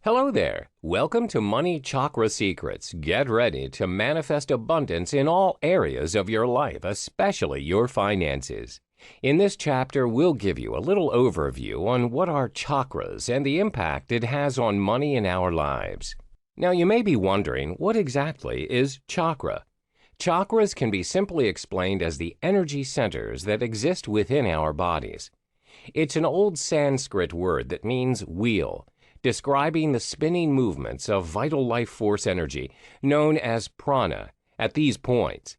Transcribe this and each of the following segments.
Hello there. Welcome to Money Chakra Secrets. Get ready to manifest abundance in all areas of your life, especially your finances. In this chapter, we'll give you a little overview on what are chakras and the impact it has on money in our lives. Now, you may be wondering, what exactly is chakra? Chakras can be simply explained as the energy centers that exist within our bodies. It's an old Sanskrit word that means wheel, describing the spinning movements of vital life force energy, known as prana, at these points.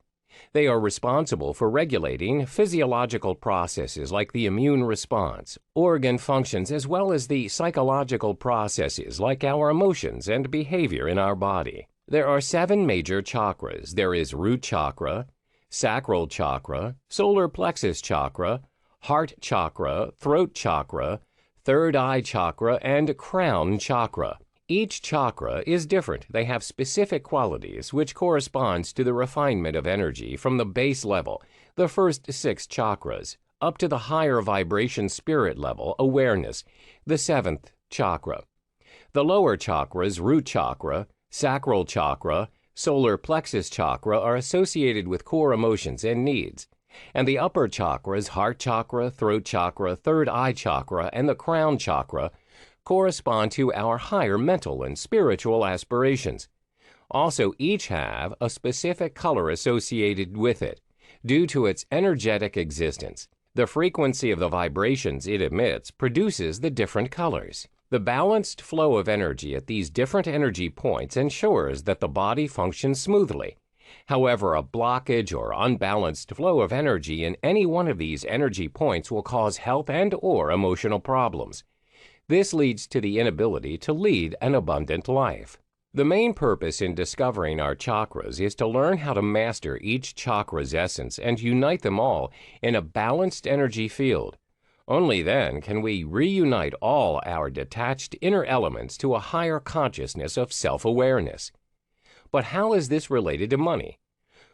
They are responsible for regulating physiological processes like the immune response, organ functions, as well as the psychological processes like our emotions and behavior in our body. There are 7 major chakras. There is root chakra, sacral chakra, solar plexus chakra, heart chakra, throat chakra, third eye chakra, and crown chakra. Each chakra is different. They have specific qualities which corresponds to the refinement of energy from the base level, the first 6 chakras, up to the higher vibration spirit level, awareness, the 7th chakra. The lower chakras, root chakra, sacral chakra, solar plexus chakra, are associated with core emotions and needs. And the upper chakras, heart chakra, throat chakra, third eye chakra, and the crown chakra, correspond to our higher mental and spiritual aspirations. Also, each have a specific color associated with it, due to its energetic existence. The frequency of the vibrations it emits produces the different colors. The balanced flow of energy at these different energy points ensures that the body functions smoothly. However, a blockage or unbalanced flow of energy in any one of these energy points will cause health and/or emotional problems. This leads to the inability to lead an abundant life. The main purpose in discovering our chakras is to learn how to master each chakra's essence and unite them all in a balanced energy field. Only then can we reunite all our detached inner elements to a higher consciousness of self-awareness. But how is this related to money?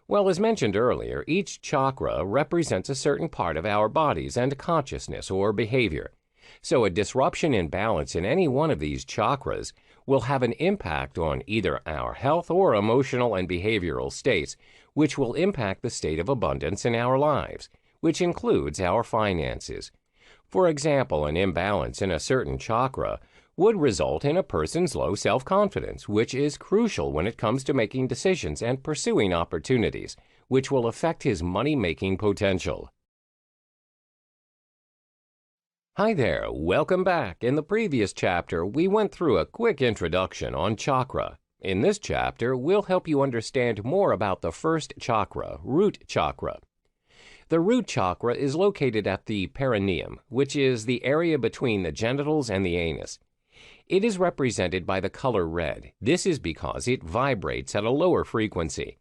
Well, as mentioned earlier, each chakra represents a certain part of our bodies and consciousness or behavior. So a disruption in balance in any one of these chakras will have an impact on either our health or emotional and behavioral states, which will impact the state of abundance in our lives, which includes our finances. For example, an imbalance in a certain chakra would result in a person's low self-confidence, which is crucial when it comes to making decisions and pursuing opportunities, which will affect his money-making potential. Hi there, welcome back. In the previous chapter, we went through a quick introduction on chakra. In this chapter, we'll help you understand more about the first chakra, root chakra. The root chakra is located at the perineum, which is the area between the genitals and the anus. It is represented by the color red. This is because it vibrates at a lower frequency.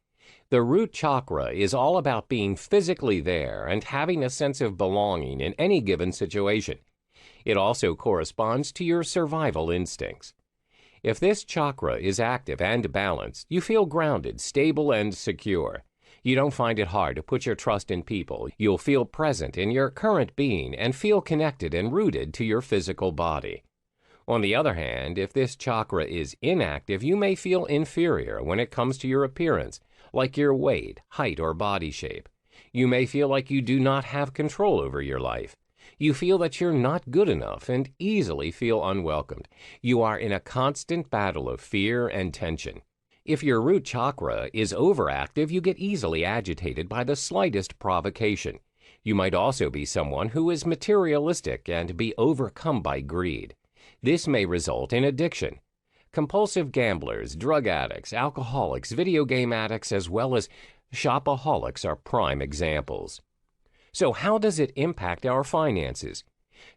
The root chakra is all about being physically there and having a sense of belonging in any given situation. It also corresponds to your survival instincts. If this chakra is active and balanced, you feel grounded, stable, and secure. You don't find it hard to put your trust in people. You'll feel present in your current being and feel connected and rooted to your physical body. On the other hand, if this chakra is inactive, you may feel inferior when it comes to your appearance, like your weight, height, or body shape. You may feel like you do not have control over your life. You feel that you're not good enough and easily feel unwelcomed. You are in a constant battle of fear and tension. If your root chakra is overactive, you get easily agitated by the slightest provocation. You might also be someone who is materialistic and be overcome by greed. This may result in addiction. Compulsive gamblers, drug addicts, alcoholics, video game addicts, as well as shopaholics are prime examples. So how does it impact our finances?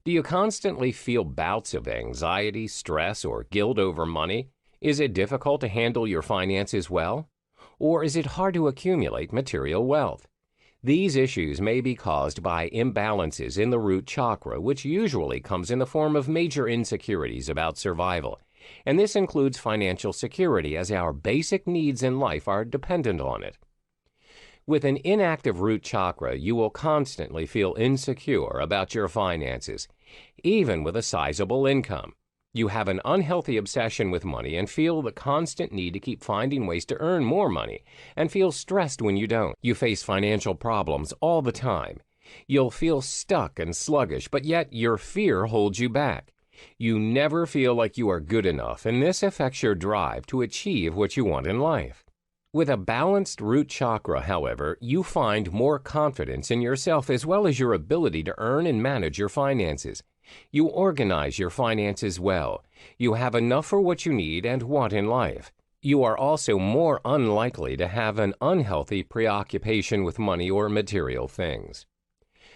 Do you constantly feel bouts of anxiety, stress, or guilt over money? Is it difficult to handle your finances well? Or is it hard to accumulate material wealth? These issues may be caused by imbalances in the root chakra, which usually comes in the form of major insecurities about survival. And this includes financial security, as our basic needs in life are dependent on it. With an inactive root chakra, you will constantly feel insecure about your finances, even with a sizable income. You have an unhealthy obsession with money and feel the constant need to keep finding ways to earn more money and feel stressed when you don't. You face financial problems all the time. You'll feel stuck and sluggish, but yet your fear holds you back. You never feel like you are good enough, and this affects your drive to achieve what you want in life. With a balanced root chakra, however, you find more confidence in yourself as well as your ability to earn and manage your finances. You organize your finances well. You have enough for what you need and want in life. You are also more unlikely to have an unhealthy preoccupation with money or material things.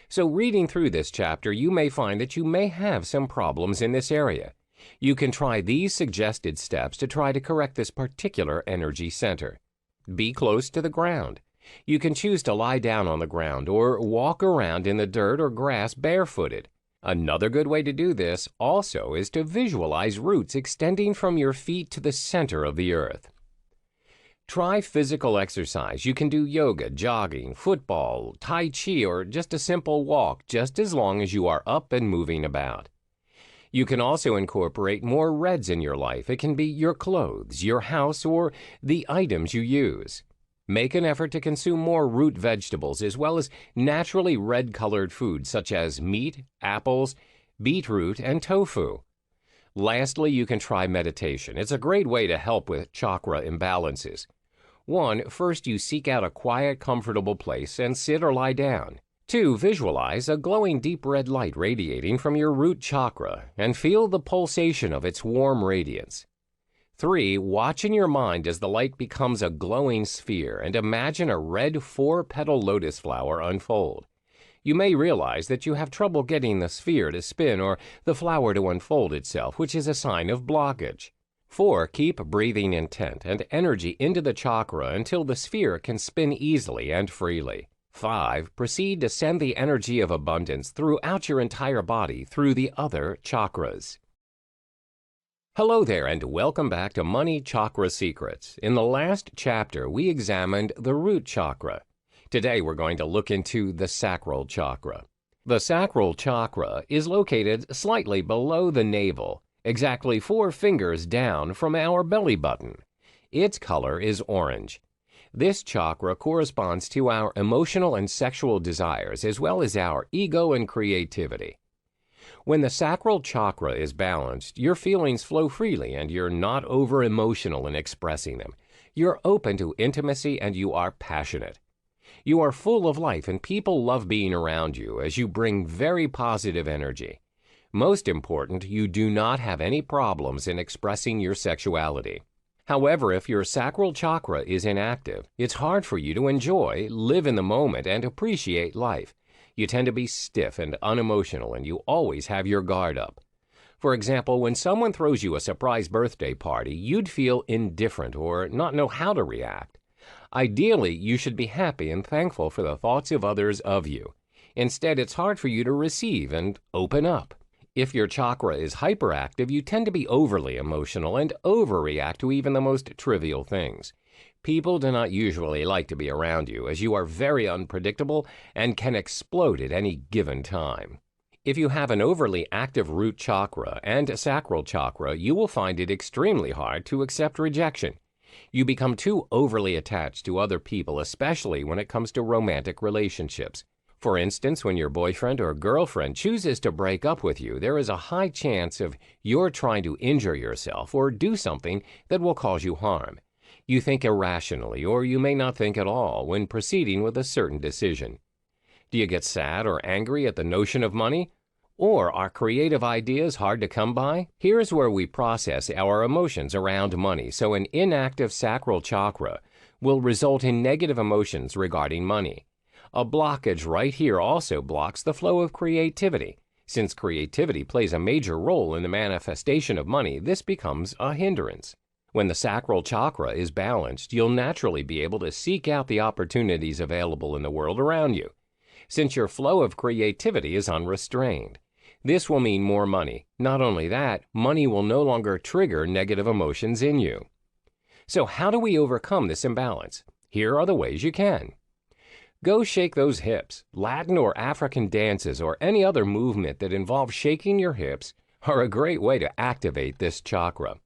So reading through this chapter, you may find that you may have some problems in this area. You can try these suggested steps to try to correct this particular energy center. Be close to the ground. You can choose to lie down on the ground or walk around in the dirt or grass barefooted. Another good way to do this also is to visualize roots extending from your feet to the center of the earth. Try physical exercise. You can do yoga, jogging, football, tai chi, or just a simple walk, just as long as you are up and moving about. You can also incorporate more reds in your life. It can be your clothes, your house, or the items you use. Make an effort to consume more root vegetables as well as naturally red-colored foods such as meat, apples, beetroot, and tofu. Lastly, you can try meditation. It's a great way to help with chakra imbalances. First you seek out a quiet, comfortable place and sit or lie down. 2, visualize a glowing deep red light radiating from your root chakra and feel the pulsation of its warm radiance. 3, watch in your mind as the light becomes a glowing sphere and imagine a red 4-petal lotus flower unfold. You may realize that you have trouble getting the sphere to spin or the flower to unfold itself, which is a sign of blockage. 4, keep breathing intent and energy into the chakra until the sphere can spin easily and freely. 5, proceed to send the energy of abundance throughout your entire body through the other chakras. Hello there and welcome back to Money Chakra Secrets. In the last chapter, we examined the root chakra. Today, we're going to look into the sacral chakra. The sacral chakra is located slightly below the navel, exactly 4 fingers down from our belly button. Its color is orange. This chakra corresponds to our emotional and sexual desires as well as our ego and creativity. When the sacral chakra is balanced, your feelings flow freely and you're not over-emotional in expressing them. You're open to intimacy and you are passionate. You are full of life and people love being around you as you bring very positive energy. Most important, you do not have any problems in expressing your sexuality. However, if your sacral chakra is inactive, it's hard for you to enjoy, live in the moment, and appreciate life. You tend to be stiff and unemotional, and you always have your guard up. For example, when someone throws you a surprise birthday party, you'd feel indifferent or not know how to react. Ideally, you should be happy and thankful for the thoughts of others of you. Instead, it's hard for you to receive and open up. If your chakra is hyperactive, you tend to be overly emotional and overreact to even the most trivial things. People do not usually like to be around you as you are very unpredictable and can explode at any given time. If you have an overly active root chakra and sacral chakra, you will find it extremely hard to accept rejection. You become too overly attached to other people, especially when it comes to romantic relationships. For instance, when your boyfriend or girlfriend chooses to break up with you, there is a high chance of you're trying to injure yourself or do something that will cause you harm. You think irrationally, or you may not think at all when proceeding with a certain decision. Do you get sad or angry at the notion of money? Or are creative ideas hard to come by? Here's where we process our emotions around money, so an inactive sacral chakra will result in negative emotions regarding money. A blockage right here also blocks the flow of creativity. Since creativity plays a major role in the manifestation of money, this becomes a hindrance. When the sacral chakra is balanced, you'll naturally be able to seek out the opportunities available in the world around you, since your flow of creativity is unrestrained. This will mean more money. Not only that, money will no longer trigger negative emotions in you. So how do we overcome this imbalance? Here are the ways you can. Go shake those hips. Latin or African dances or any other movement that involves shaking your hips are a great way to activate this chakra.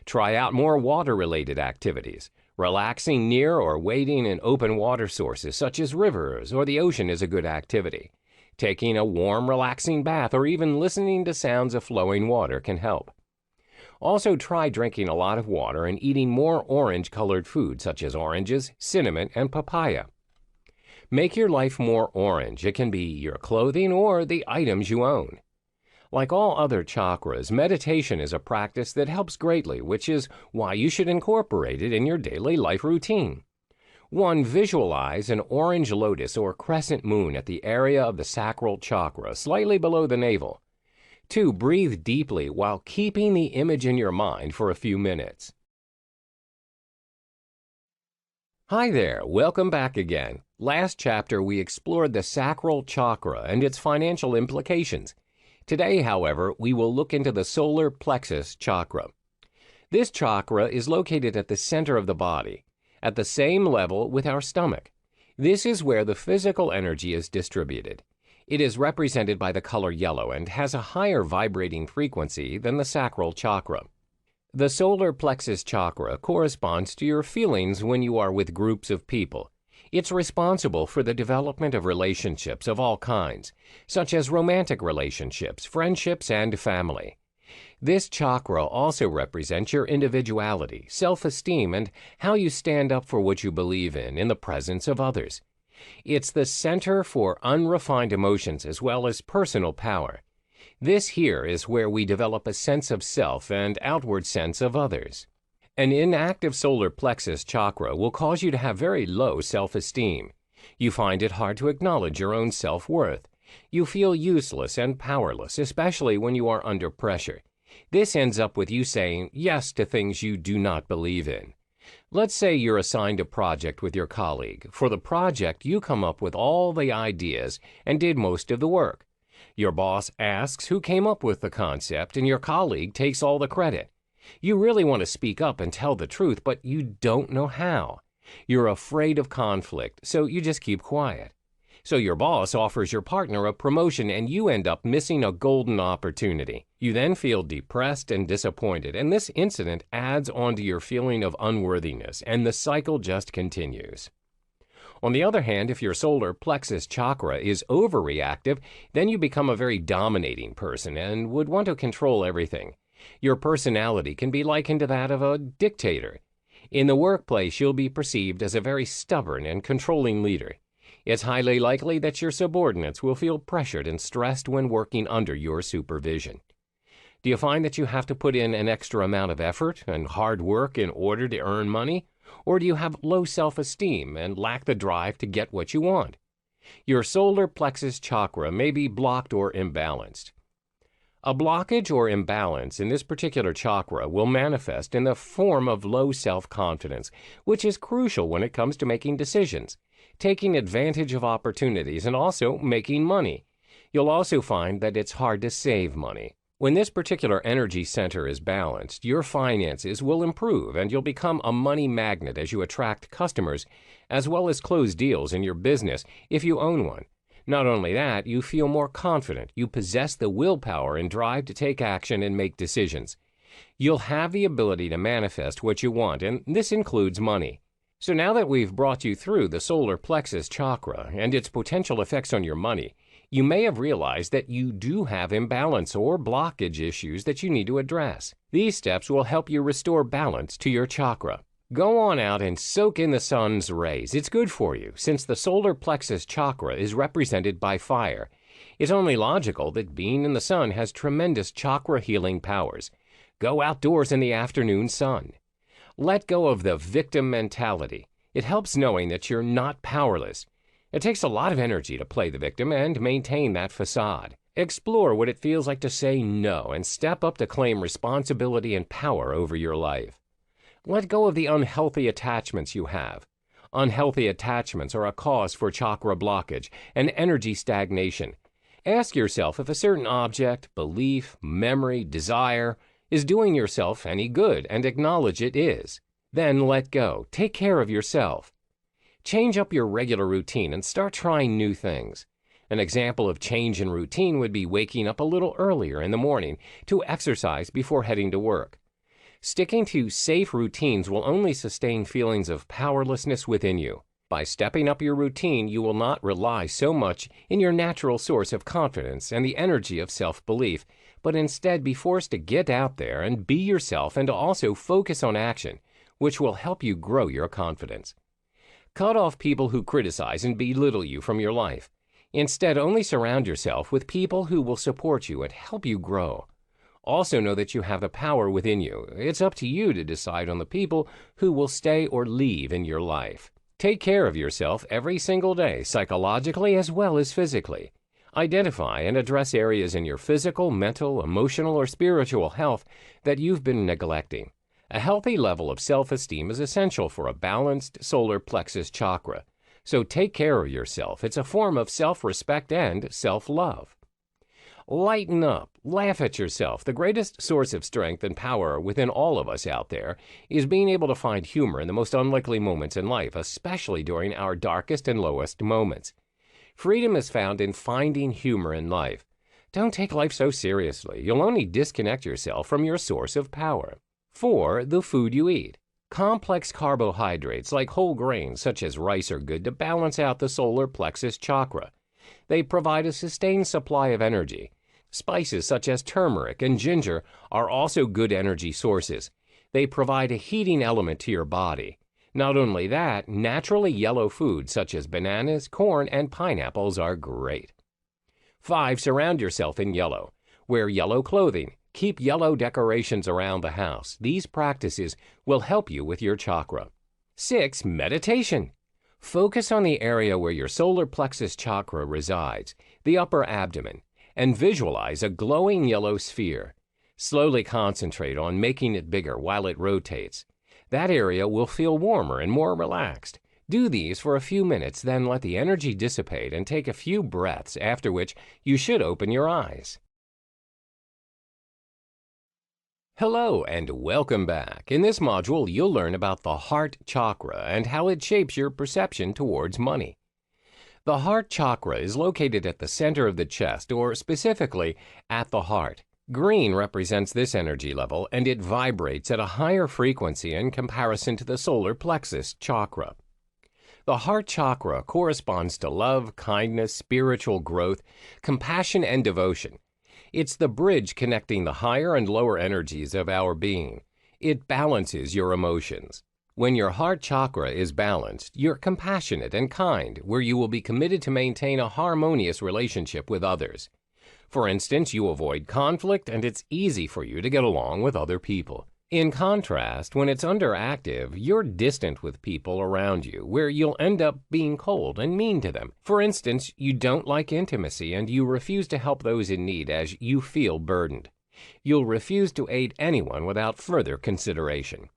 Try out more water-related activities. Relaxing near or wading in open water sources such as rivers or the ocean is a good activity. Taking a warm, relaxing bath or even listening to sounds of flowing water can help. Also, try drinking a lot of water and eating more orange-colored food such as oranges, cinnamon, and papaya. Make your life more orange. It can be your clothing or the items you own. Like all other chakras, meditation is a practice that helps greatly, which is why you should incorporate it in your daily life routine. 1. Visualize an orange lotus or crescent moon at the area of the sacral chakra, slightly below the navel. 2. Breathe deeply while keeping the image in your mind for a few minutes. Hi there, welcome back again. Last chapter we explored the sacral chakra and its financial implications. Today, however, we will look into the solar plexus chakra. This chakra is located at the center of the body, at the same level with our stomach. This is where the physical energy is distributed. It is represented by the color yellow and has a higher vibrating frequency than the sacral chakra. The solar plexus chakra corresponds to your feelings when you are with groups of people. It's responsible for the development of relationships of all kinds, such as romantic relationships, friendships, and family. This chakra also represents your individuality, self-esteem, and how you stand up for what you believe in the presence of others. It's the center for unrefined emotions as well as personal power. This here is where we develop a sense of self and outward sense of others. An inactive solar plexus chakra will cause you to have very low self-esteem. You find it hard to acknowledge your own self-worth. You feel useless and powerless, especially when you are under pressure. This ends up with you saying yes to things you do not believe in. Let's say you're assigned a project with your colleague. For the project, you come up with all the ideas and did most of the work. Your boss asks who came up with the concept, and your colleague takes all the credit. You really want to speak up and tell the truth, but you don't know how. You're afraid of conflict, so you just keep quiet. So your boss offers your partner a promotion and you end up missing a golden opportunity. You then feel depressed and disappointed, and this incident adds on to your feeling of unworthiness, and the cycle just continues. On the other hand, if your solar plexus chakra is overreactive, then you become a very dominating person and would want to control everything. Your personality can be likened to that of a dictator. In the workplace, you'll be perceived as a very stubborn and controlling leader. It's highly likely that your subordinates will feel pressured and stressed when working under your supervision. Do you find that you have to put in an extra amount of effort and hard work in order to earn money? Or do you have low self-esteem and lack the drive to get what you want? Your solar plexus chakra may be blocked or imbalanced. A blockage or imbalance in this particular chakra will manifest in the form of low self-confidence, which is crucial when it comes to making decisions, taking advantage of opportunities, and also making money. You'll also find that it's hard to save money. When this particular energy center is balanced, your finances will improve and you'll become a money magnet as you attract customers, as well as close deals in your business if you own one. Not only that, you feel more confident. You possess the willpower and drive to take action and make decisions. You'll have the ability to manifest what you want, and this includes money. So now that we've brought you through the solar plexus chakra and its potential effects on your money, you may have realized that you do have imbalance or blockage issues that you need to address. These steps will help you restore balance to your chakra. Go on out and soak in the sun's rays. It's good for you, since the solar plexus chakra is represented by fire. It's only logical that being in the sun has tremendous chakra healing powers. Go outdoors in the afternoon sun. Let go of the victim mentality. It helps knowing that you're not powerless. It takes a lot of energy to play the victim and maintain that facade. Explore what it feels like to say no and step up to claim responsibility and power over your life. Let go of the unhealthy attachments you have. Unhealthy attachments are a cause for chakra blockage and energy stagnation. Ask yourself if a certain object, belief, memory, desire is doing yourself any good, and acknowledge it is. Then let go. Take care of yourself. Change up your regular routine and start trying new things. An example of change in routine would be waking up a little earlier in the morning to exercise before heading to work. Sticking to safe routines will only sustain feelings of powerlessness within you. By stepping up your routine, you will not rely so much in your natural source of confidence and the energy of self-belief, but instead be forced to get out there and be yourself and to also focus on action, which will help you grow your confidence. Cut off people who criticize and belittle you from your life. Instead, only surround yourself with people who will support you and help you grow. Also know that you have the power within you. It's up to you to decide on the people who will stay or leave in your life. Take care of yourself every single day, psychologically as well as physically. Identify and address areas in your physical, mental, emotional, or spiritual health that you've been neglecting. A healthy level of self-esteem is essential for a balanced solar plexus chakra. So take care of yourself. It's a form of self-respect and self-love. Lighten up. Laugh at yourself. The greatest source of strength and power within all of us out there is being able to find humor in the most unlikely moments in life, especially during our darkest and lowest moments. Freedom is found in finding humor in life. Don't take life so seriously. You'll only disconnect yourself from your source of power. 4. The food you eat. Complex carbohydrates like whole grains such as rice are good to balance out the solar plexus chakra. They provide a sustained supply of energy. Spices such as turmeric and ginger are also good energy sources. They provide a heating element to your body. Not only that, naturally yellow foods such as bananas, corn, and pineapples are great. 5. Surround yourself in yellow. Wear yellow clothing. Keep yellow decorations around the house. These practices will help you with your chakra. 6. Meditation. Focus on the area where your solar plexus chakra resides, the upper abdomen, and visualize a glowing yellow sphere. Slowly concentrate on making it bigger while it rotates. That area will feel warmer and more relaxed. Do these for a few minutes, then let the energy dissipate and take a few breaths, after which you should open your eyes. Hello and welcome back. In this module, you'll learn about the heart chakra and how it shapes your perception towards money. The heart chakra is located at the center of the chest, or specifically at the heart. Green represents this energy level, and it vibrates at a higher frequency in comparison to the solar plexus chakra. The heart chakra corresponds to love, kindness, spiritual growth, compassion, and devotion. It's the bridge connecting the higher and lower energies of our being. It balances your emotions. When your heart chakra is balanced, you're compassionate and kind, where you will be committed to maintain a harmonious relationship with others. For instance, you avoid conflict and it's easy for you to get along with other people. In contrast, when it's underactive, you're distant with people around you, where you'll end up being cold and mean to them. For instance, you don't like intimacy and you refuse to help those in need as you feel burdened. You'll refuse to aid anyone without further consideration.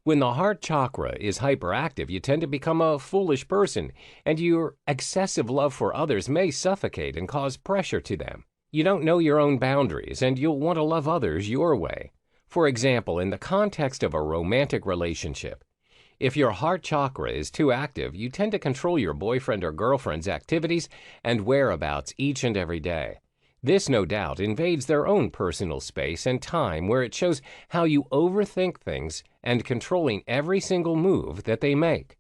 When the heart chakra is hyperactive, you tend to become a foolish person, and your excessive love for others may suffocate and cause pressure to them. You don't know your own boundaries, and you'll want to love others your way. For example, in the context of a romantic relationship, if your heart chakra is too active, you tend to control your boyfriend or girlfriend's activities and whereabouts each and every day. This, no doubt, invades their own personal space and time, where it shows how you overthink things and controlling every single move that they make.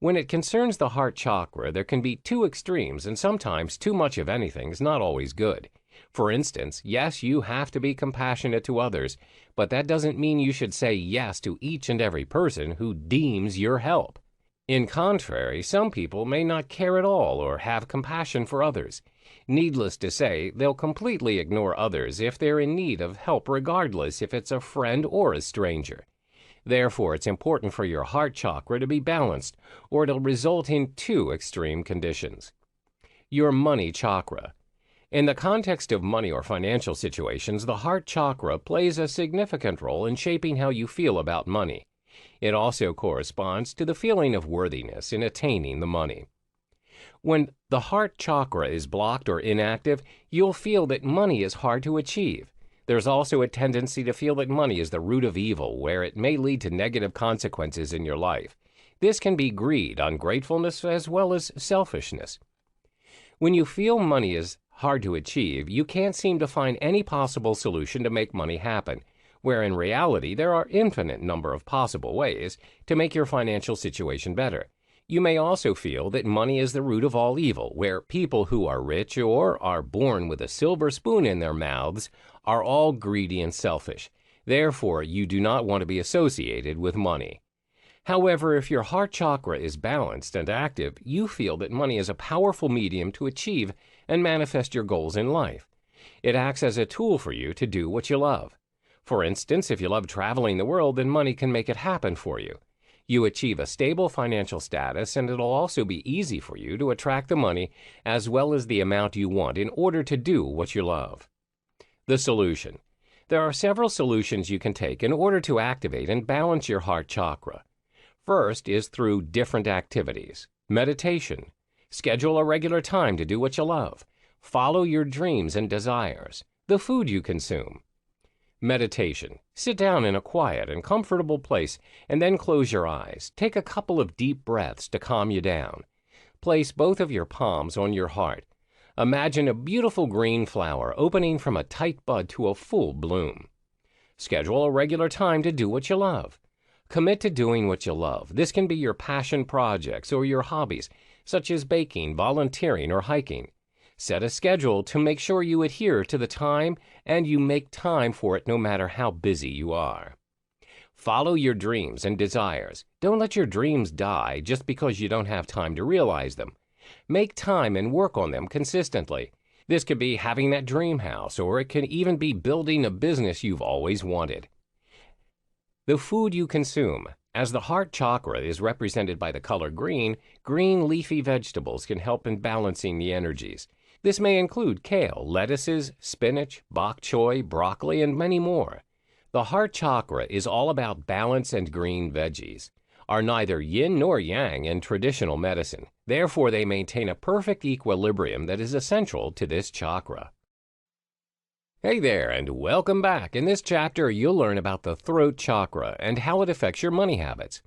When it concerns the heart chakra, there can be two extremes, and sometimes too much of anything is not always good. For instance, yes, you have to be compassionate to others, but that doesn't mean you should say yes to each and every person who deems your help. In contrary, some people may not care at all or have compassion for others. Needless to say, they'll completely ignore others if they're in need of help, regardless if it's a friend or a stranger. Therefore, it's important for your heart chakra to be balanced, or it'll result in two extreme conditions. Your money chakra. In the context of money or financial situations, the heart chakra plays a significant role in shaping how you feel about money. It also corresponds to the feeling of worthiness in attaining the money. When the heart chakra is blocked or inactive, you'll feel that money is hard to achieve. There's also a tendency to feel that money is the root of evil, where it may lead to negative consequences in your life. This can be greed, ungratefulness, as well as selfishness. When you feel money is hard to achieve, you can't seem to find any possible solution to make money happen, where in reality there are infinite number of possible ways to make your financial situation better. You may also feel that money is the root of all evil, where people who are rich or are born with a silver spoon in their mouths are all greedy and selfish. Therefore, you do not want to be associated with money. However, if your heart chakra is balanced and active, you feel that money is a powerful medium to achieve and manifest your goals in life. It acts as a tool for you to do what you love. For instance, if you love traveling the world, then money can make it happen for you. You achieve a stable financial status, and it'll also be easy for you to attract the money as well as the amount you want in order to do what you love. The solution. There are several solutions you can take in order to activate and balance your heart chakra. First is through different activities. Meditation. Schedule a regular time to do what you love. Follow your dreams and desires. The food you consume. Meditation. Sit down in a quiet and comfortable place and then close your eyes. Take a couple of deep breaths to calm you down. Place both of your palms on your heart. Imagine a beautiful green flower opening from a tight bud to a full bloom. Schedule a regular time to do what you love. Commit to doing what you love. This can be your passion projects or your hobbies, such as baking, volunteering, or hiking. Set a schedule to make sure you adhere to the time and you make time for it no matter how busy you are. Follow your dreams and desires. Don't let your dreams die just because you don't have time to realize them. Make time and work on them consistently. This could be having that dream house, or it can even be building a business you've always wanted. The food you consume. As the heart chakra is represented by the color green, green leafy vegetables can help in balancing the energies. This may include kale, lettuces, spinach, bok choy, broccoli, and many more. The heart chakra is all about balance, and green veggies are neither yin nor yang in traditional medicine. Therefore, they maintain a perfect equilibrium that is essential to this chakra. Hey there, and welcome back. In this chapter, you'll learn about the throat chakra and how it affects your money habits.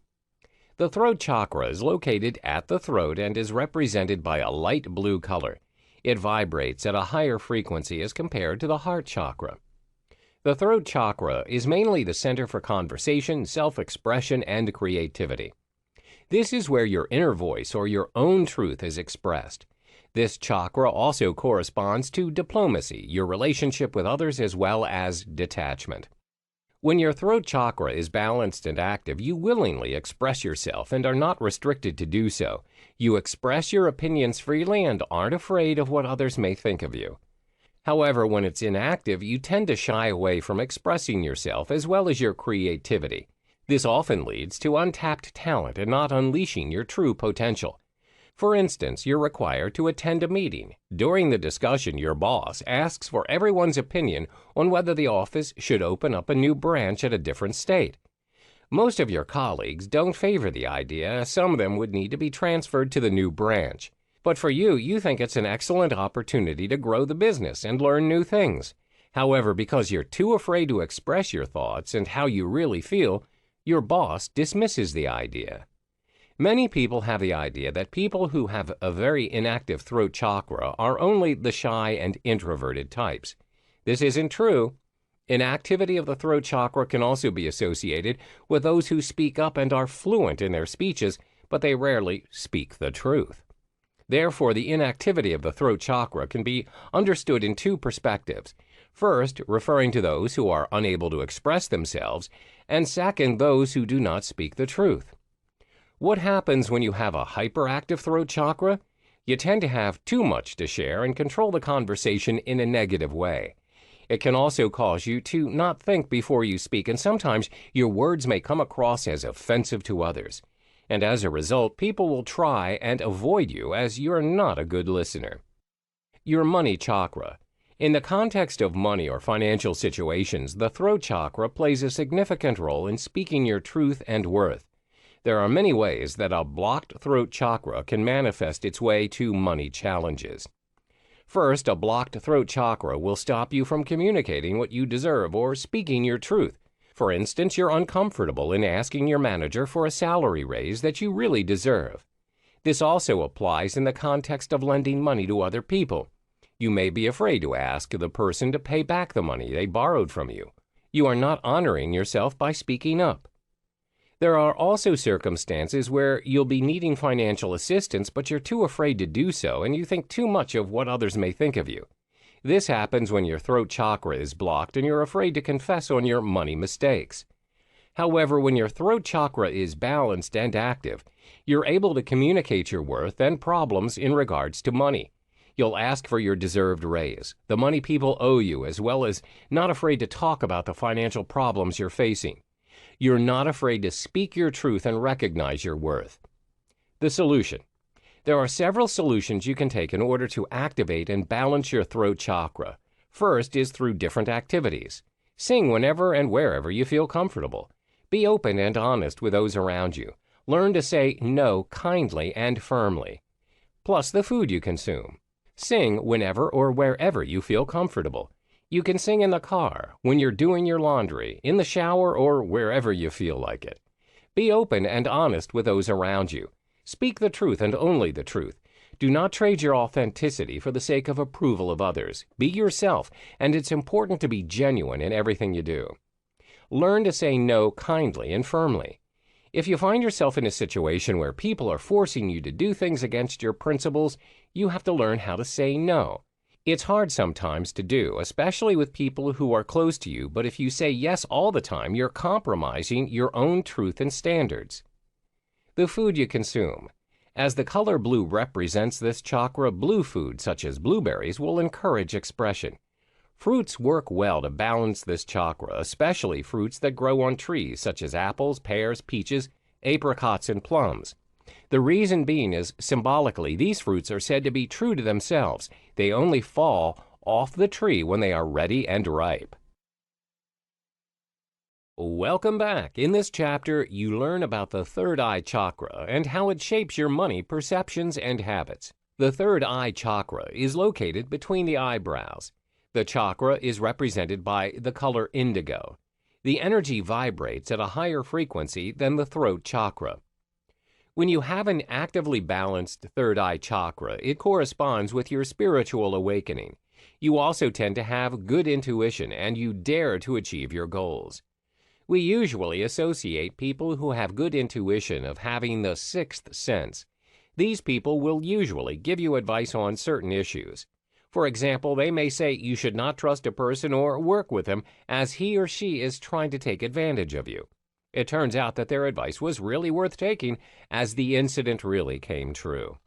The throat chakra is located at the throat and is represented by a light blue color. It vibrates at a higher frequency as compared to the heart chakra. The throat chakra is mainly the center for conversation, self-expression, and creativity. This is where your inner voice or your own truth is expressed. This chakra also corresponds to diplomacy, your relationship with others, as well as detachment. When your throat chakra is balanced and active, you willingly express yourself and are not restricted to do so. You express your opinions freely and aren't afraid of what others may think of you. However, when it's inactive, you tend to shy away from expressing yourself as well as your creativity. This often leads to untapped talent and not unleashing your true potential. For instance, you're required to attend a meeting. During the discussion, your boss asks for everyone's opinion on whether the office should open up a new branch at a different state. Most of your colleagues don't favor the idea, as some of them would need to be transferred to the new branch. But for you, you think it's an excellent opportunity to grow the business and learn new things. However, because you're too afraid to express your thoughts and how you really feel, your boss dismisses the idea. Many people have the idea that people who have a very inactive throat chakra are only the shy and introverted types. This isn't true. Inactivity of the throat chakra can also be associated with those who speak up and are fluent in their speeches, but they rarely speak the truth. Therefore, the inactivity of the throat chakra can be understood in two perspectives. First, referring to those who are unable to express themselves, and second, those who do not speak the truth. What happens when you have a hyperactive throat chakra? You tend to have too much to share and control the conversation in a negative way. It can also cause you to not think before you speak, and sometimes your words may come across as offensive to others. And as a result, people will try and avoid you as you're not a good listener. Your money chakra. In the context of money or financial situations, the throat chakra plays a significant role in speaking your truth and worth. There are many ways that a blocked throat chakra can manifest its way to money challenges. First, a blocked throat chakra will stop you from communicating what you deserve or speaking your truth. For instance, you're uncomfortable in asking your manager for a salary raise that you really deserve. This also applies in the context of lending money to other people. You may be afraid to ask the person to pay back the money they borrowed from you. You are not honoring yourself by speaking up. There are also circumstances where you'll be needing financial assistance, but you're too afraid to do so and you think too much of what others may think of you. This happens when your throat chakra is blocked and you're afraid to confess on your money mistakes. However, when your throat chakra is balanced and active, you're able to communicate your worth and problems in regards to money. You'll ask for your deserved raise, the money people owe you, as well as not afraid to talk about the financial problems you're facing. You're not afraid to speak your truth and recognize your worth. The solution. There are several solutions you can take in order to activate and balance your throat chakra. First is through different activities. Sing whenever and wherever you feel comfortable. Be open and honest with those around you. Learn to say no kindly and firmly. Plus the food you consume. Sing whenever or wherever you feel comfortable. You can sing in the car, when you're doing your laundry, in the shower, or wherever you feel like it. Be open and honest with those around you. Speak the truth and only the truth. Do not trade your authenticity for the sake of approval of others. Be yourself, and it's important to be genuine in everything you do. Learn to say no kindly and firmly. If you find yourself in a situation where people are forcing you to do things against your principles, you have to learn how to say no. It's hard sometimes to do, especially with people who are close to you, but if you say yes all the time, you're compromising your own truth and standards. The food you consume. As the color blue represents this chakra, blue food, such as blueberries, will encourage expression. Fruits work well to balance this chakra, especially fruits that grow on trees, such as apples, pears, peaches, apricots, and plums. The reason being is, symbolically, these fruits are said to be true to themselves. They only fall off the tree when they are ready and ripe. Welcome back. In this chapter, you learn about the third eye chakra and how it shapes your money perceptions and habits. The third eye chakra is located between the eyebrows. The chakra is represented by the color indigo. The energy vibrates at a higher frequency than the throat chakra. When you have an actively balanced third eye chakra, it corresponds with your spiritual awakening. You also tend to have good intuition and you dare to achieve your goals. We usually associate people who have good intuition of having the sixth sense. These people will usually give you advice on certain issues. For example, they may say you should not trust a person or work with him as he or she is trying to take advantage of you. It turns out that their advice was really worth taking, as the incident really came true.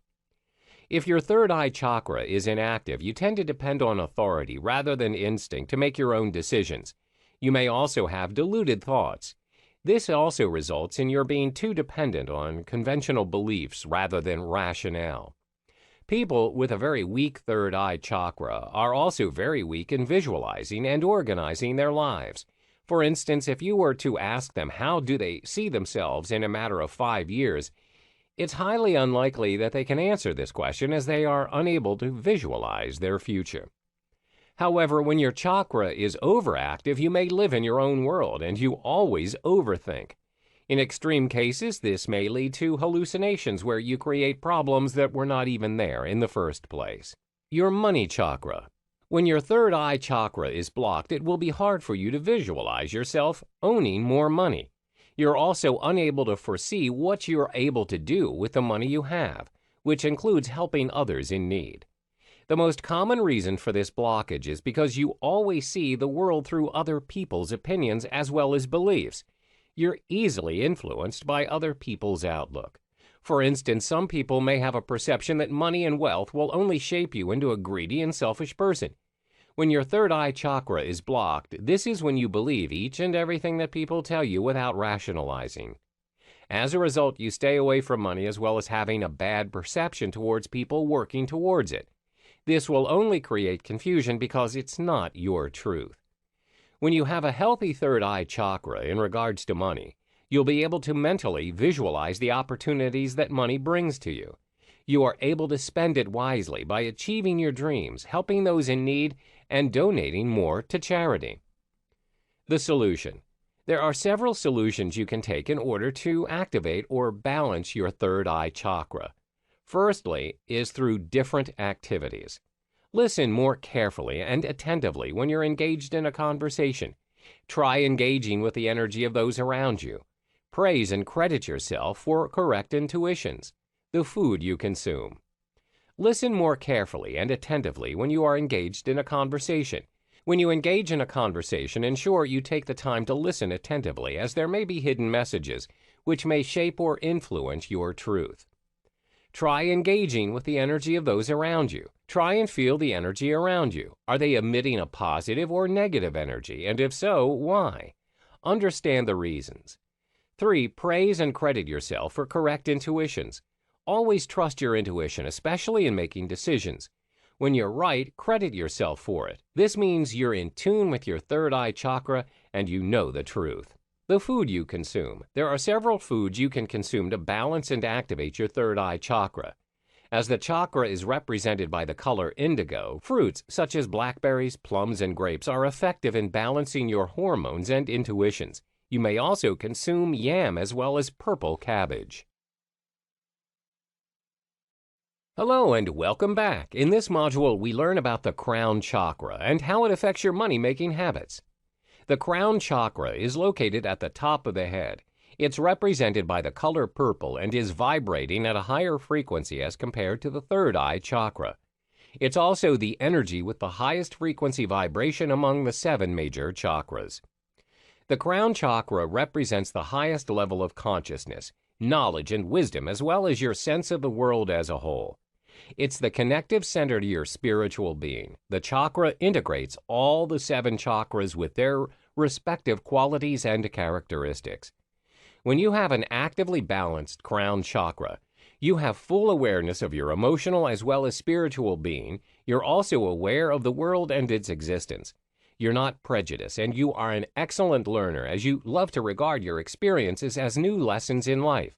If your third eye chakra is inactive, you tend to depend on authority rather than instinct to make your own decisions. You may also have deluded thoughts. This also results in your being too dependent on conventional beliefs rather than rationale. People with a very weak third eye chakra are also very weak in visualizing and organizing their lives. For instance, if you were to ask them how do they see themselves in a matter of 5 years, it's highly unlikely that they can answer this question as they are unable to visualize their future. However, when your chakra is overactive, you may live in your own world and you always overthink. In extreme cases, this may lead to hallucinations where you create problems that were not even there in the first place. Your money chakra. When your third eye chakra is blocked, it will be hard for you to visualize yourself owning more money. You're also unable to foresee what you're able to do with the money you have, which includes helping others in need. The most common reason for this blockage is because you always see the world through other people's opinions as well as beliefs. You're easily influenced by other people's outlook. For instance, some people may have a perception that money and wealth will only shape you into a greedy and selfish person. When your third eye chakra is blocked, this is when you believe each and everything that people tell you without rationalizing. As a result, you stay away from money as well as having a bad perception towards people working towards it. This will only create confusion because it's not your truth. When you have a healthy third eye chakra in regards to money, you'll be able to mentally visualize the opportunities that money brings to you. You are able to spend it wisely by achieving your dreams, helping those in need, and donating more to charity. The solution. There are several solutions you can take in order to activate or balance your third eye chakra. Firstly, is through different activities. Listen more carefully and attentively when you're engaged in a conversation. Try engaging with the energy of those around you. Praise and credit yourself for correct intuitions. The food you consume. Listen more carefully and attentively when you are engaged in a conversation. When you engage in a conversation, ensure you take the time to listen attentively, as there may be hidden messages which may shape or influence your truth. Try engaging with the energy of those around you. Try and feel the energy around you. Are they emitting a positive or negative energy? And if so, why? Understand the reasons. 3. Praise and credit yourself for correct intuitions. Always trust your intuition, especially in making decisions. When you're right, credit yourself for it. This means you're in tune with your third eye chakra and you know the truth. The food you consume. There are several foods you can consume to balance and activate your third eye chakra. As the chakra is represented by the color indigo, fruits such as blackberries, plums, and grapes are effective in balancing your hormones and intuitions. You may also consume yam as well as purple cabbage. Hello and welcome back. In this module, we learn about the crown chakra and how it affects your money-making habits. The crown chakra is located at the top of the head. It's represented by the color purple and is vibrating at a higher frequency as compared to the third eye chakra. It's also the energy with the highest frequency vibration among the 7 major chakras. The crown chakra represents the highest level of consciousness, knowledge, and wisdom, as well as your sense of the world as a whole. It's the connective center to your spiritual being. The chakra integrates all the 7 chakras with their respective qualities and characteristics. When you have an actively balanced crown chakra, you have full awareness of your emotional as well as spiritual being. You're also aware of the world and its existence. You're not prejudiced, and you are an excellent learner, as you love to regard your experiences as new lessons in life.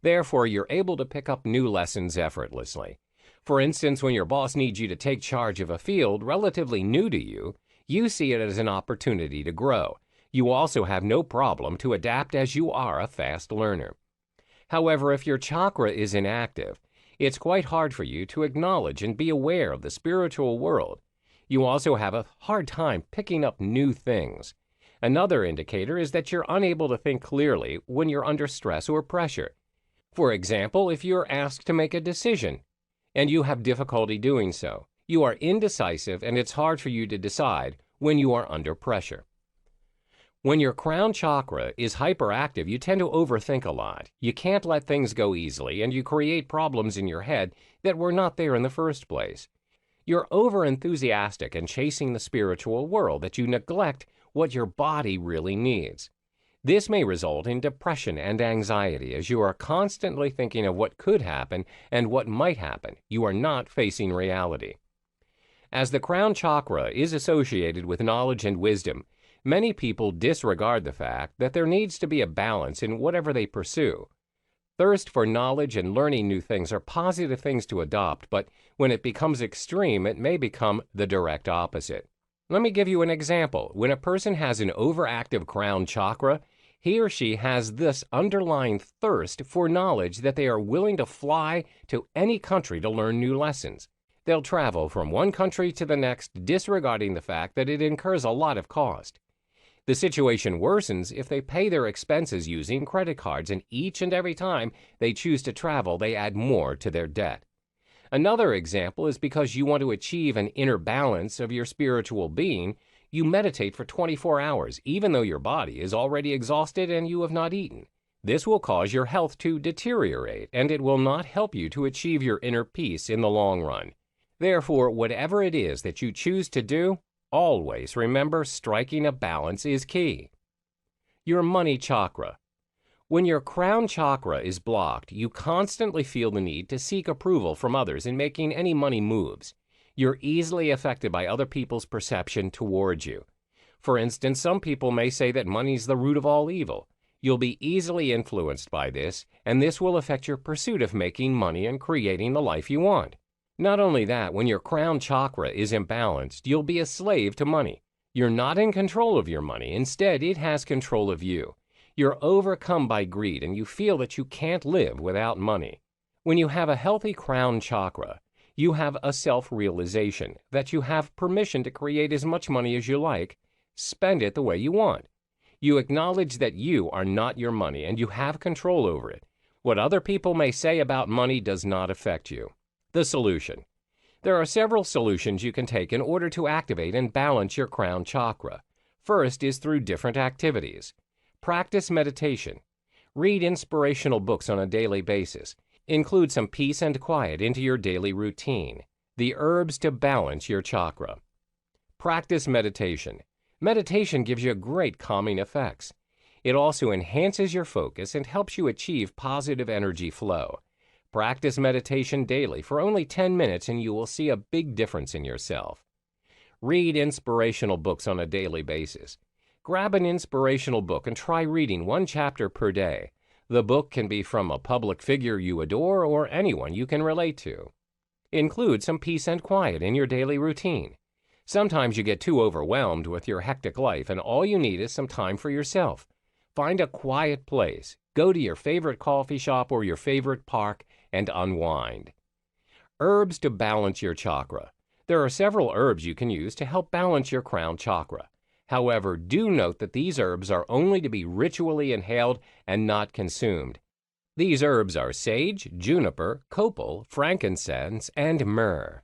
Therefore, you're able to pick up new lessons effortlessly. For instance, when your boss needs you to take charge of a field relatively new to you, you see it as an opportunity to grow. You also have no problem to adapt, as you are a fast learner. However, if your chakra is inactive, it's quite hard for you to acknowledge and be aware of the spiritual world. You also have a hard time picking up new things. Another indicator is that you're unable to think clearly when you're under stress or pressure. For example, if you're asked to make a decision, and you have difficulty doing so. You are indecisive, and it's hard for you to decide when you are under pressure. When your crown chakra is hyperactive, you tend to overthink a lot. You can't let things go easily, and you create problems in your head that were not there in the first place. You're over-enthusiastic and chasing the spiritual world that you neglect what your body really needs. This may result in depression and anxiety, as you are constantly thinking of what could happen and what might happen. You are not facing reality. As the crown chakra is associated with knowledge and wisdom, many people disregard the fact that there needs to be a balance in whatever they pursue. Thirst for knowledge and learning new things are positive things to adopt, but when it becomes extreme, it may become the direct opposite. Let me give you an example. When a person has an overactive crown chakra, he or she has this underlying thirst for knowledge that they are willing to fly to any country to learn new lessons. They'll travel from one country to the next, disregarding the fact that it incurs a lot of cost. The situation worsens if they pay their expenses using credit cards, and each and every time they choose to travel, they add more to their debt. Another example is because you want to achieve an inner balance of your spiritual being, you meditate for 24 hours, even though your body is already exhausted and you have not eaten. This will cause your health to deteriorate, and it will not help you to achieve your inner peace in the long run. Therefore, whatever it is that you choose to do, always remember striking a balance is key. Your money chakra. When your crown chakra is blocked, you constantly feel the need to seek approval from others in making any money moves. You're easily affected by other people's perception towards you. For instance, some people may say that money's the root of all evil. You'll be easily influenced by this, and this will affect your pursuit of making money and creating the life you want. Not only that, when your crown chakra is imbalanced, you'll be a slave to money. You're not in control of your money. Instead, it has control of you. You're overcome by greed, and you feel that you can't live without money. When you have a healthy crown chakra, you have a self-realization that you have permission to create as much money as you like, spend it the way you want. You acknowledge that you are not your money and you have control over it. What other people may say about money does not affect you. The solution. There are several solutions you can take in order to activate and balance your crown chakra. First is through different activities. Practice meditation. Read inspirational books on a daily basis. Include some peace and quiet into your daily routine. The herbs to balance your chakra. Practice meditation. Meditation gives you great calming effects. It also enhances your focus and helps you achieve positive energy flow. Practice meditation daily for only 10 minutes and you will see a big difference in yourself. Read inspirational books on a daily basis. Grab an inspirational book and try reading one chapter per day. The book can be from a public figure you adore or anyone you can relate to. Include some peace and quiet in your daily routine. Sometimes you get too overwhelmed with your hectic life and all you need is some time for yourself. Find a quiet place, go to your favorite coffee shop or your favorite park, and unwind. Herbs to balance your chakra. There are several herbs you can use to help balance your crown chakra. However, do note that these herbs are only to be ritually inhaled and not consumed. These herbs are sage, juniper, copal, frankincense, and myrrh.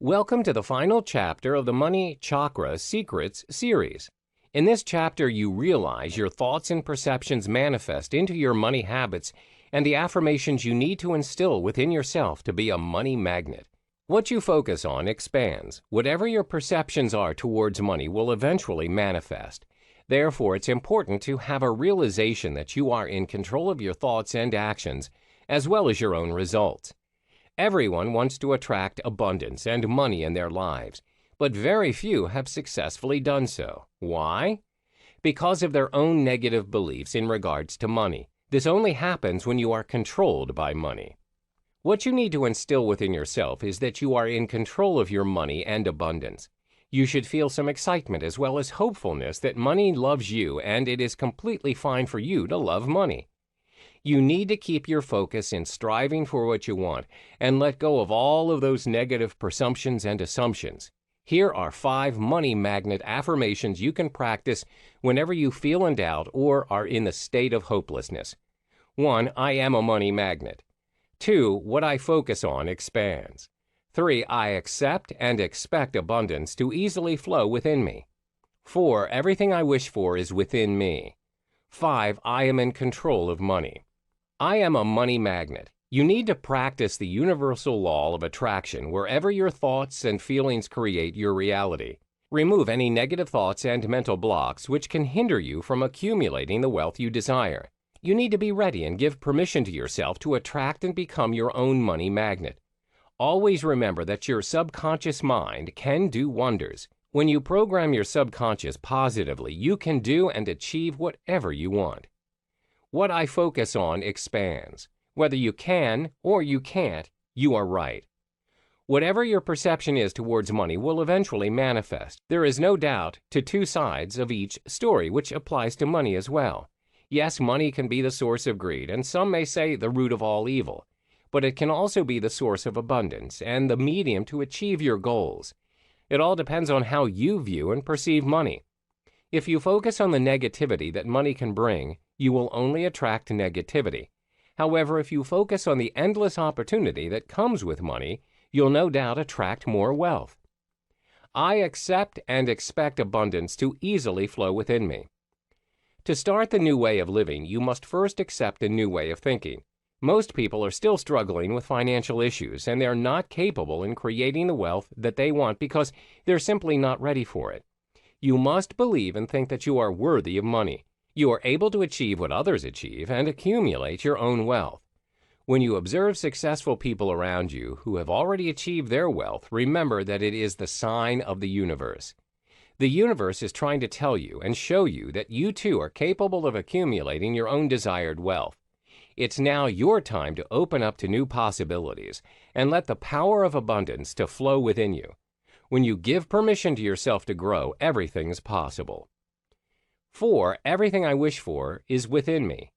Welcome to the final chapter of the Money Chakra Secrets series. In this chapter, you realize your thoughts and perceptions manifest into your money habits and the affirmations you need to instill within yourself to be a money magnet. What you focus on expands. Whatever your perceptions are towards money will eventually manifest. Therefore, it's important to have a realization that you are in control of your thoughts and actions, as well as your own results. Everyone wants to attract abundance and money in their lives, but very few have successfully done so. Why? Because of their own negative beliefs in regards to money. This only happens when you are controlled by money. What you need to instill within yourself is that you are in control of your money and abundance. You should feel some excitement as well as hopefulness that money loves you and it is completely fine for you to love money. You need to keep your focus in striving for what you want and let go of all of those negative presumptions and assumptions. Here are 5 money magnet affirmations you can practice whenever you feel in doubt or are in the state of hopelessness. 1. I am a money magnet. 2. What I focus on expands. 3. I accept and expect abundance to easily flow within me. 4. Everything I wish for is within me. 5. I am in control of money. I am a money magnet. You need to practice the universal law of attraction wherever your thoughts and feelings create your reality. Remove any negative thoughts and mental blocks which can hinder you from accumulating the wealth you desire. You need to be ready and give permission to yourself to attract and become your own money magnet. Always remember that your subconscious mind can do wonders. When you program your subconscious positively, you can do and achieve whatever you want. What I focus on expands. Whether you can or you can't, you are right. Whatever your perception is towards money will eventually manifest. There is no doubt to 2 sides of each story, which applies to money as well. Yes, money can be the source of greed, and some may say the root of all evil. But it can also be the source of abundance and the medium to achieve your goals. It all depends on how you view and perceive money. If you focus on the negativity that money can bring, you will only attract negativity. However, if you focus on the endless opportunity that comes with money, you'll no doubt attract more wealth. I accept and expect abundance to easily flow within me. To start the new way of living, you must first accept a new way of thinking. Most people are still struggling with financial issues, and they're not capable in creating the wealth that they want because they're simply not ready for it. You must believe and think that you are worthy of money. You are able to achieve what others achieve and accumulate your own wealth. When you observe successful people around you who have already achieved their wealth, remember that it is the sign of the universe. The universe is trying to tell you and show you that you too are capable of accumulating your own desired wealth. It's now your time to open up to new possibilities and let the power of abundance to flow within you. When you give permission to yourself to grow, everything's possible. 4. Everything I wish for is within me.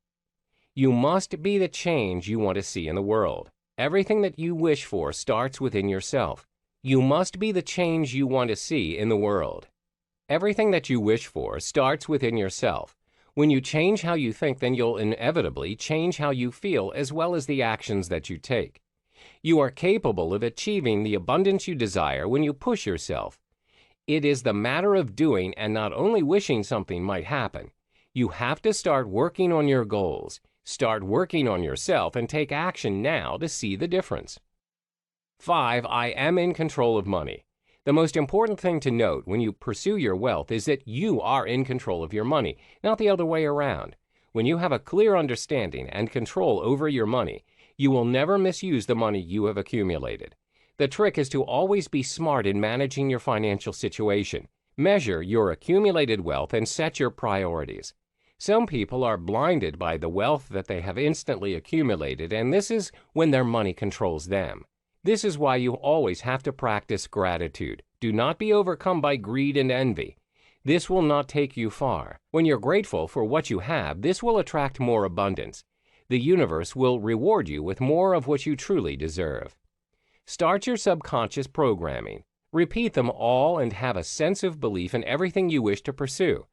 You must be the change you want to see in the world. Everything that you wish for starts within yourself. You must be the change you want to see in the world. Everything that you wish for starts within yourself. When you change how you think, then you'll inevitably change how you feel as well as the actions that you take. You are capable of achieving the abundance you desire when you push yourself. It is the matter of doing and not only wishing something might happen. You have to start working on your goals, start working on yourself, and take action now to see the difference. 5. I am in control of money. The most important thing to note when you pursue your wealth is that you are in control of your money, not the other way around. When you have a clear understanding and control over your money, you will never misuse the money you have accumulated. The trick is to always be smart in managing your financial situation. Measure your accumulated wealth and set your priorities. Some people are blinded by the wealth that they have instantly accumulated, and this is when their money controls them. This is why you always have to practice gratitude. Do not be overcome by greed and envy. This will not take you far. When you're grateful for what you have, this will attract more abundance. The universe will reward you with more of what you truly deserve. Start your subconscious programming. Repeat them all and have a sense of belief in everything you wish to pursue.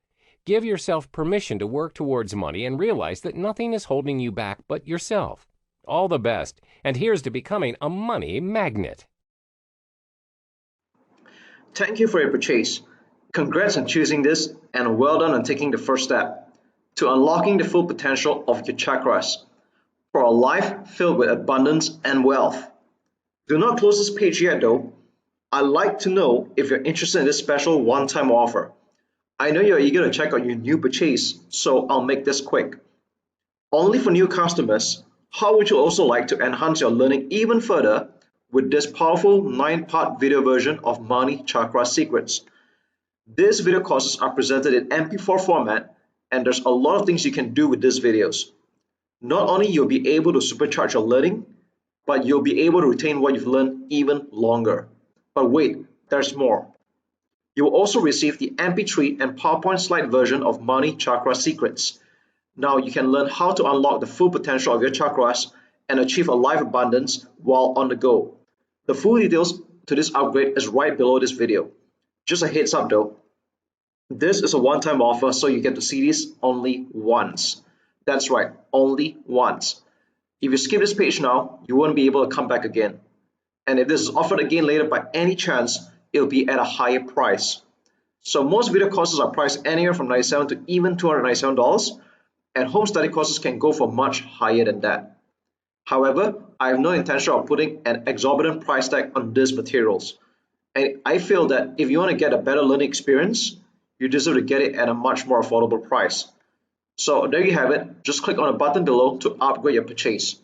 Give yourself permission to work towards money and realize that nothing is holding you back but yourself. All the best, and here's to becoming a money magnet. Thank you for your purchase. Congrats on choosing this, and well done on taking the first step to unlocking the full potential of your chakras for a life filled with abundance and wealth. Do not close this page yet though. I'd like to know if you're interested in this special one-time offer. I know you're eager to check out your new purchase, so I'll make this quick. Only for new customers. How would you also like to enhance your learning even further with this powerful 9-part video version of Money Chakra Secrets? These video courses are presented in MP4 format, and there's a lot of things you can do with these videos. Not only you'll be able to supercharge your learning, but you'll be able to retain what you've learned even longer. But wait, there's more. You will also receive the MP3 and PowerPoint slide version of Money Chakra Secrets. Now you can learn how to unlock the full potential of your chakras and achieve a life abundance while on the go. The full details to this upgrade is right below this video. Just a heads up though, this is a one-time offer, so you get to see this only once. That's right, only once. If you skip this page now, you won't be able to come back again. And if this is offered again later by any chance, it'll be at a higher price. So most video courses are priced anywhere from $97 to even $297. And home study courses can go for much higher than that. However, I have no intention of putting an exorbitant price tag on these materials. And I feel that if you want to get a better learning experience, you deserve to get it at a much more affordable price. So there you have it. Just click on the button below to upgrade your purchase.